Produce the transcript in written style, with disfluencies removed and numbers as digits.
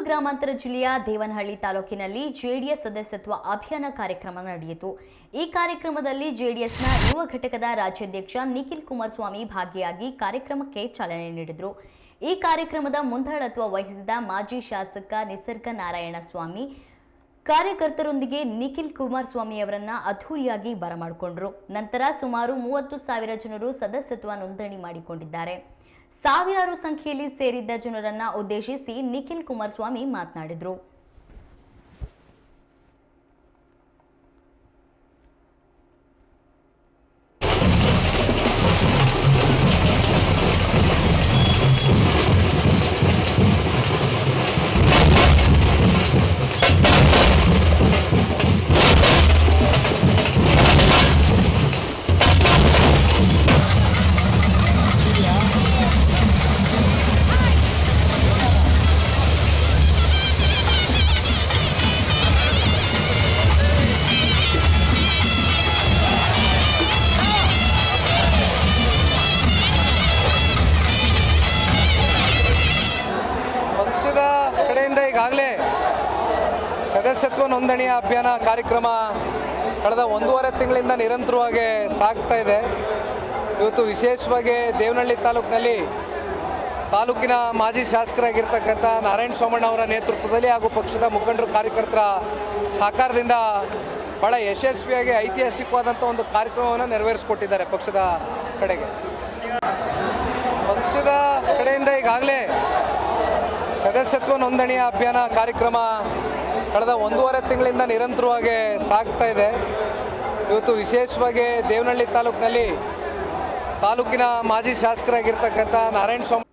ಗ್ರಾಮಾಂತರ ಜಿಲ್ಲೆಯ ದೇವನಹಳ್ಳಿ ತಾಲೂಕಿನಲ್ಲಿ ಜೆಡಿಎಸ್ ಸದಸ್ಯತ್ವ ಅಭಿಯಾನ ಕಾರ್ಯಕ್ರಮ ನಡೆಯಿತು. ಈ ಕಾರ್ಯಕ್ರಮದಲ್ಲಿ ಜೆಡಿಎಸ್ನ ಯುವ ಘಟಕದ ರಾಜ್ಯಾಧ್ಯಕ್ಷ ನಿಖಿಲ್ ಕುಮಾರಸ್ವಾಮಿ ಭಾಗಿಯಾಗಿ ಕಾರ್ಯಕ್ರಮಕ್ಕೆ ಚಾಲನೆ ನೀಡಿದರು. ಈ ಕಾರ್ಯಕ್ರಮದ ಮುಂದಾಳತ್ವ ವಹಿಸಿದ ಮಾಜಿ ಶಾಸಕ ನಿಸರ್ಗ ನಾರಾಯಣಸ್ವಾಮಿ ಕಾರ್ಯಕರ್ತರೊಂದಿಗೆ ನಿಖಿಲ್ ಕುಮಾರಸ್ವಾಮಿ ಅವರನ್ನ ಅದ್ಧೂರಿಯಾಗಿ ಬರಮಾಡಿಕೊಂಡರು. ನಂತರ ಸುಮಾರು 30,000 ಜನರು ಸದಸ್ಯತ್ವ ನೋಂದಣಿ ಮಾಡಿಕೊಂಡಿದ್ದಾರೆ. ಸಾವಿರಾರು ಸಂಖ್ಯೆಯಲ್ಲಿ ಸೇರಿದ್ದ ಜನರನ್ನ ಉದ್ದೇಶಿಸಿ ನಿಖಿಲ್ ಕುಮಾರಸ್ವಾಮಿ ಮಾತನಾಡಿದರು. ಕಡೆಯಿಂದ ಈಗಾಗಲೇ ಸದಸ್ಯತ್ವ ನೋಂದಣಿಯ ಅಭಿಯಾನ ಕಾರ್ಯಕ್ರಮ ಕಳೆದ 1.5 ತಿಂಗಳಿಂದ ನಿರಂತರವಾಗಿ ಸಾಗ್ತಾ ಇದೆ. ಇವತ್ತು ವಿಶೇಷವಾಗಿ ದೇವನಹಳ್ಳಿ ತಾಲೂಕಿನ ಮಾಜಿ ಶಾಸಕರಾಗಿರ್ತಕ್ಕಂಥ ನಾರಾಯಣ ಸೋಮಣ್ಣ ಅವರ ನೇತೃತ್ವದಲ್ಲಿ ಹಾಗೂ ಪಕ್ಷದ ಮುಖಂಡರು ಕಾರ್ಯಕರ್ತರ ಸಹಕಾರದಿಂದ ಭಾಳ ಯಶಸ್ವಿಯಾಗಿ ಐತಿಹಾಸಿಕವಾದಂಥ ಒಂದು ಕಾರ್ಯಕ್ರಮವನ್ನು ನೆರವೇರಿಸಿಕೊಟ್ಟಿದ್ದಾರೆ. ಪಕ್ಷದ ಕಡೆಯಿಂದ ಈಗಾಗಲೇ ಸದಸ್ಯತ್ವ ನೋಂದಣಿಯ ಅಭಿಯಾನ ಕಾರ್ಯಕ್ರಮ ಕಳೆದ 1.5 ತಿಂಗಳಿಂದ ನಿರಂತರವಾಗಿ ಸಾಗ್ತಾ ಇದೆ. ಇವತ್ತು ವಿಶೇಷವಾಗಿ ದೇವನಹಳ್ಳಿ ತಾಲೂಕಿನ ಮಾಜಿ ಶಾಸಕರಾಗಿರ್ತಕ್ಕಂಥ ನಾರಾಯಣ ಸ್ವಾಮಿ